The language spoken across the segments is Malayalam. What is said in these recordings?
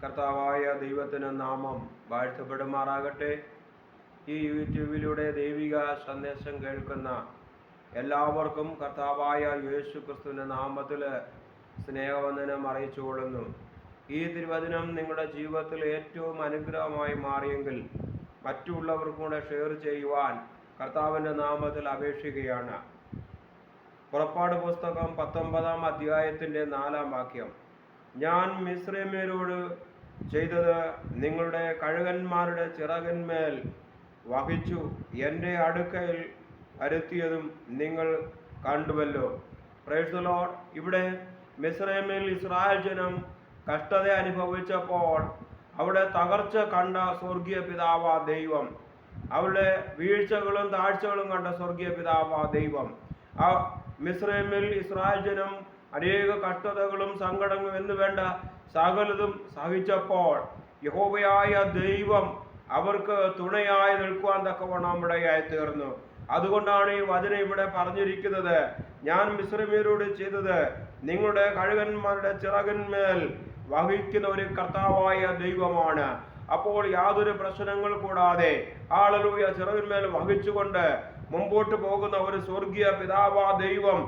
കർത്താവായ ദൈവത്തിന് നാമം വാഴ്ത്തപ്പെടുമാറാകട്ടെ. ഈ യൂട്യൂബിലൂടെ ദൈവിക സന്ദേശം കേൾക്കുന്ന എല്ലാവർക്കും കർത്താവായ യേശു ക്രിസ്തുവിൻ്റെ നാമത്തിൽ സ്നേഹവന്ദനം അറിയിച്ചുകൊള്ളുന്നു. ഈ തിരുവചനം നിങ്ങളുടെ ജീവിതത്തിൽ ഏറ്റവും അനുഗ്രഹമായി മാറിയെങ്കിൽ മറ്റുള്ളവർക്കും കൂടെ ഷെയർ ചെയ്യുവാൻ കർത്താവിൻ്റെ നാമത്തിൽ അപേക്ഷിക്കുകയാണ്. പുറപ്പാട് പുസ്തകം 19-ാം അധ്യായത്തിൻ്റെ 4-ാം വാക്യം. ഞാൻ മിസ്രയീമ്യരോട് ചെയ്തത് നിങ്ങളുടെ കഴുകന്മാരുടെ ചിറകിന്മേൽ വഹിച്ചു എൻ്റെ അടുക്കൽ വരുത്തിയതും നിങ്ങൾ കണ്ടുവല്ലോ. Praise the Lord. ഇവിടെ മിസ്രയീമിൽ ഇസ്രായേൽ ജനം കഷ്ടത അനുഭവിച്ചപ്പോൾ അവിടെ തകർച്ച കണ്ട സ്വർഗീയ പിതാവാ ദൈവം, അവരുടെ വീഴ്ചകളും താഴ്ചകളും കണ്ട സ്വർഗീയ പിതാവാ ദൈവം. ആ മിസ്രയീമിൽ ഇസ്രായേൽ ജനം അനേക കഷ്ടതകളും സങ്കടങ്ങളും എന്ന് വേണ്ട സകലതും സഹിച്ചപ്പോൾ യഹോവയായ ദൈവം അവർക്ക് തുണയായി നിൽക്കുവാൻ തക്കവണ്ണം ഇടയായി തീർന്നു. അതുകൊണ്ടാണ് ഈ വചനം ഇവിടെ പറഞ്ഞിരിക്കുന്നത്, ഞാൻ മിസ്രയീമ്യരോട് ചെയ്തത് നിങ്ങളുടെ കഴുകന്മാരുടെ ചിറകിന്മേൽ വഹിക്കുന്ന ഒരു കർത്താവായ ദൈവമാണ്. അപ്പോൾ യാതൊരു പ്രശ്നങ്ങൾ കൂടാതെ ഹല്ലേലൂയ ചിറകിന്മേൽ വഹിച്ചുകൊണ്ട് മുമ്പോട്ട് പോകുന്ന ഒരു സ്വർഗീയ പിതാവാ ദൈവം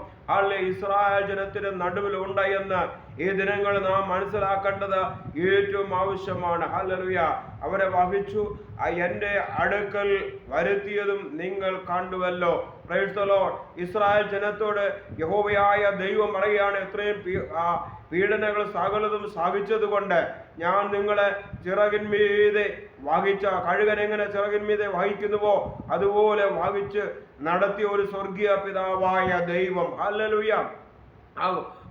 ഇസ്രായേൽ ജനത്തിന് നടുവിൽ ഉണ്ട് എന്ന് ഈ ദിനങ്ങൾ നാം മനസ്സിലാക്കേണ്ടത് ഏറ്റവും ആവശ്യമാണ്. ഹല്ലേലൂയ. അവരെ വഹിച്ചു എൻ്റെ അടുക്കൽ വരുത്തിയതും നിങ്ങൾ കണ്ടുവല്ലോ. Praise the Lord. ഇസ്രായേൽ ജനത്തോട് യഹോവയായ ദൈവം പറയുകയാണ്, ഇത്രയും പീഡനങ്ങൾ സകലതും സഹിച്ചത് കൊണ്ട് ഞാൻ നിങ്ങളെ ചിറകിന്മീതെ വഹിച്ച, കഴുകൻ എങ്ങനെ ചിറകിന്മീതെ വഹിക്കുന്നുവോ അതുപോലെ വഹിച്ച് നടത്തിയ ഒരു സ്വർഗീയ പിതാവായ ദൈവം. ഹല്ലേലൂയ.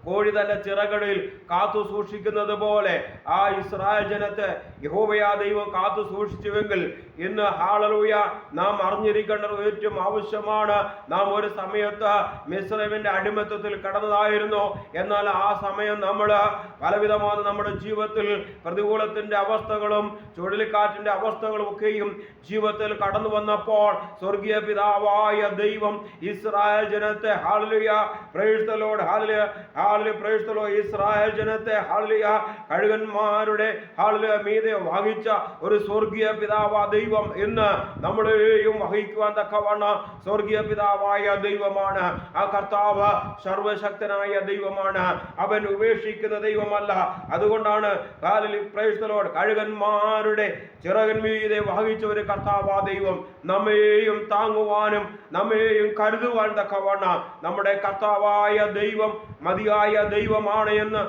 കോഴി തന്റെ ചിറകളിൽ കാത്തു സൂക്ഷിക്കുന്നത് പോലെ ആ ഇസ്രായേൽ ജനത്തെ യഹോവയാ ദൈവം കാത്തു സൂക്ഷിച്ചുവെങ്കിൽ ഇന്ന് ഹല്ലേലൂയ നാം അറിഞ്ഞിരിക്കേണ്ടത് ഏറ്റവും ആവശ്യമാണ്. നാം ഒരു സമയത്ത് മിസ്രയീമിന്റെ അടിമത്തത്തിൽ കടന്നതായിരുന്നു. എന്നാൽ ആ സമയം നമ്മൾ പലവിധമായ നമ്മുടെ ജീവിതത്തിൽ പ്രതികൂലത്തിന്റെ അവസ്ഥകളും ചുഴലിക്കാറ്റിന്റെ അവസ്ഥകളും ഒക്കെയും ജീവിതത്തിൽ കടന്നു വന്നപ്പോൾ സ്വർഗീയ പിതാവായ ദൈവം ഇസ്രായേൽ ജനത്തെ hallelujah praise the Lord hallelujah praise the Lord Israel ജനത്തെ ഹല്ലേലൂയ കഴുകന്മാരുടെ ഹല്ലേലൂയ മീതെ വഹിച്ച ഒരു സ്വർഗീയ പിതാവായ ദൈവം ഇന്ന് നമ്മളെയും വഹിക്കുവാൻ തക്കവണ്ണം സ്വർഗീയ പിതാവായ ദൈവമാണ്. ആ കർത്താവ് സർവശക്തനായ ദൈവമാണ്. അവൻ ഉപേക്ഷിക്കുന്ന ദൈവമല്ല. അതുകൊണ്ടാണ് ഹല്ലേലൂയ പ്രൈസ് ദി ലോർഡ് കഴുകന്മാരുടെ ചിറകിന്മീതെ വഹിച്ച ഒരു കർത്താവായ ദൈവം നമ്മെയും താങ്ങുവാനും നമ്മെയും കരുതുവാൻ തക്കവണ്ണം നമ്മുടെ കർത്താവായ ദൈവം മതിയായ ദൈവമാണ് എന്ന്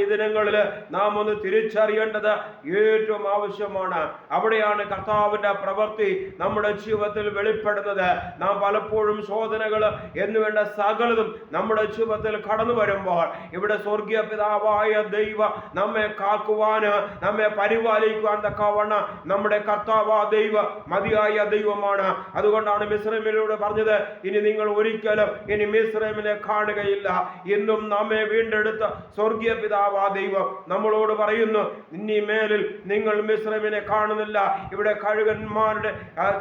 ഈ ദിനങ്ങളിൽ നാം ഒന്ന് തിരിച്ചറിയേണ്ടത് ഏറ്റവും ആവശ്യമാണ്. അവിടെയാണ് കർത്താവിന്റെ പ്രവൃത്തി നമ്മുടെ ജീവിതത്തിൽ വെളിപ്പെടുന്നത്. നാം പലപ്പോഴും ശോധനകൾ എന്നുവേണ്ട സകലതും നമ്മുടെ ജീവിതത്തിൽ കടന്നു വരുമ്പോൾ ഇവിടെ സ്വർഗീയ പിതാവായ ദൈവം നമ്മെ കാക്കുവാന് നമ്മെ പരിപാലിക്കുവാൻ തക്കവണ്ണം നമ്മുടെ കർത്താവായ ദൈവം മതിയായ ദൈവമാണ്. അതുകൊണ്ടാണ് മിസ്രയീമിലൂടെ പറഞ്ഞത്, ഇനി നിങ്ങൾ ഒരിക്കലും ഇനി മിസ്രയീമിനെ കാണുകയില്ല. ഇന്നും നമ്മെ വീണ്ടെടുത്ത സ്വർഗീയ പിതാവാ ദൈവം നമ്മളോട് പറയുന്നു, ഇനി മേലിൽ നിങ്ങൾ മിസ്രയീമിനെ കാണുന്നില്ല. ഇവിടെ കഴുകന്മാരുടെ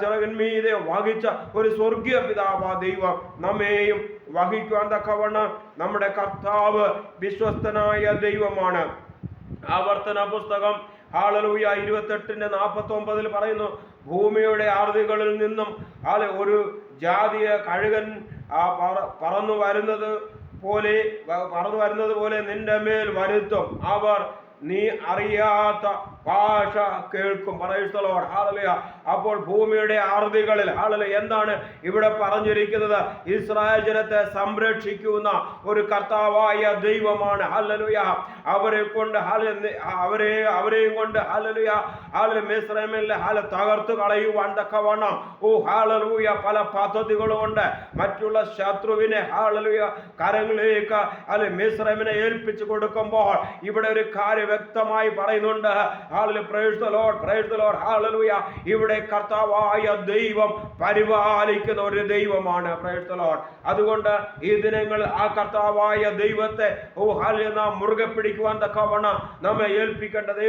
ചിറകിന്മീതെ വഹിച്ച ഒരു സ്വർഗീയ പിതാവാ ദൈവം നമ്മെയും വഹിക്കുവാൻ തക്കവണ്ണം നമ്മുടെ കർത്താവ് വിശ്വസ്തനായ ദൈവമാണ്. ആവർത്തന പുസ്തകം ഹല്ലേലൂയ 28:49 പറയുന്നു, ഭൂമിയുടെ ആർദികളിൽ നിന്നും ഒരു ജാതിയ കഴുകൻ പറന്നു വരുന്നത് പോലെ നിന്റെ മേൽ വരുത്തും. അവർ നീ അറിയാത്ത ഭാഷ കേൾക്കും. Price the Lord. ഹല്ലേലൂയ. അപ്പോൾ ഭൂമിയുടെ ആർദികളിൽ ഹല്ലേലൂയ എന്താണ് ഇവിടെ പറഞ്ഞിരിക്കുന്നത്? ഇസ്രായേൽ ജനത്തെ സംരക്ഷിക്കുന്ന ഒരു കർത്താവായ ദൈവമാണ്. ഹല്ലേലൂയ. അവരെയും കൊണ്ട് ഹല്ലേലൂയ മിസ്രയീമിൽ തകർത്തു കളയുവാൻ തക്കവണ്ണം ഹല്ലേലൂയ പല പദ്ധതികളുമുണ്ട്. മറ്റുള്ള ശത്രുവിനെ ഹല്ലേലൂയ കരങ്ങളിലേക്ക് മിസ്രയീമിനെ ഏൽപ്പിച്ചു കൊടുക്കുമ്പോൾ ഇവിടെ ഒരു കാര്യം വ്യക്തമായി പറയുന്നുണ്ട്. Price the Lord hallelujah. ഇവിടെ കർത്താവായ ദൈവം പരിപാലിക്കുന്ന ഒരു ദൈവമാണ്. Price the Lord. അതുകൊണ്ട് ഈ ദിനങ്ങൾ ആ കർത്താവായ ദൈവത്തെ നാം മുറുകെ പിടിക്കുവാൻ അനുഗ്രഹിക്കുവാൻ തക്കവണ്ണം നമ്മെ ഏൽപ്പിക്കേണ്ടത്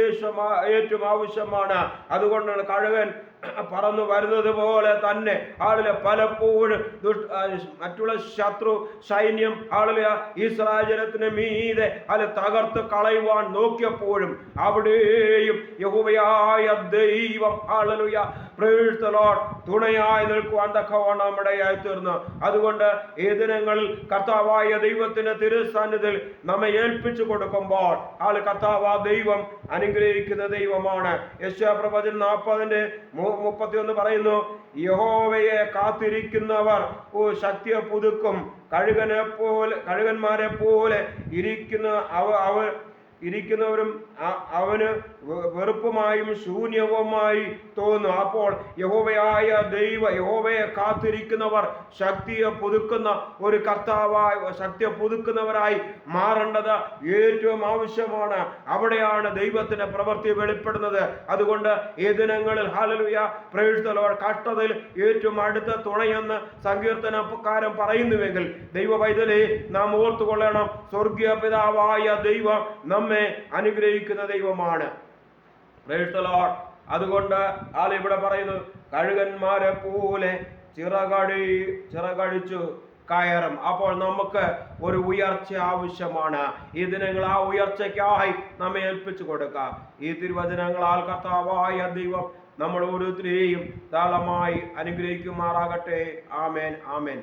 ഏറ്റവും ആവശ്യമാണ്. അതുകൊണ്ടാണ് കഴുകൻ പറന്നു വരുന്നത് പോലെ തന്നെ പലപ്പോഴും മറ്റുള്ള ശത്രു സൈന്യം ഇസ്രായേൽ ജനത്തിന് മീതെ തകർത്ത് കളയുവാൻ നോക്കിയപ്പോഴും അവിടെയും യഹോവയായ ദൈവം തുണയായി നിൽക്കുവാൻ തക്കവണ്ണം നമ്മുടെയായി തീർന്നു. അതുകൊണ്ട് ഈ ദിനങ്ങളിൽ കർത്താവായ ദൈവത്തിന്റെ തിരുസന്നിധിയിൽ നമ്മെ ഏൽപ്പിച്ചു കൊടുക്കുമ്പോൾ കർത്താവായ ദൈവം അനുഗ്രഹിക്കുന്ന ദൈവമാണ്. യെശയ്യാപ്രവചനം 40:31 പറയുന്നു, യഹോവയെ കാത്തിരിക്കുന്നവർ ശക്തിയെ പുതുക്കും, കഴുകന്മാരെ പോലെ ഇരിക്കുന്നവരും അവന് വെറുപ്പുമായും ശൂന്യവുമായി തോന്നും. അപ്പോൾ യഹോവയെ കാത്തിരിക്കുന്നവർ ശക്തിയെ പുതുക്കുന്ന ഒരു ശക്തിയെ പുതുക്കുന്നവരായി മാറേണ്ടത് ഏറ്റവും ആവശ്യമാണ്. അവിടെയാണ് ദൈവത്തിന്റെ പ്രവൃത്തി വെളിപ്പെടുന്നത്. അതുകൊണ്ട് ഈ ദിനങ്ങളിൽ ഹല്ലേലൂയ പ്രൈസ് ദി ലോർഡ് കഷ്ടതയിൽ ഏറ്റവും അടുത്ത തുണയെന്ന് സങ്കീർത്തനക്കാരൻ പറയുന്നുവെങ്കിൽ ദൈവവൈതലേ നാം ഓർത്തുകൊള്ളണം, സ്വർഗീയ പിതാവായ ദൈവം നമ്മെ അനുഗ്രഹിക്കുന്ന ദൈവമാണ്. Price the Lord. അതുകൊണ്ട് ഇവിടെ പറയുന്നു, കഴുകന്മാരെ പോലെ ചിറകടിച്ചു കയറും. അപ്പോൾ നമുക്ക് ഒരു ഉയർച്ച ആവശ്യമാണ്. ഈ ദിനങ്ങൾ ആ ഉയർച്ചയ്ക്കായി നമ്മെ ഏൽപ്പിച്ചു കൊടുക്കാം. ഈ തിരുവചനങ്ങളാൽ കർത്താവായ ദൈവം നമ്മൾ ഓരോരുത്തരെയും ധാരാളമായി അനുഗ്രഹിക്കുമാറാകട്ടെ. ആമേൻ, ആമേൻ.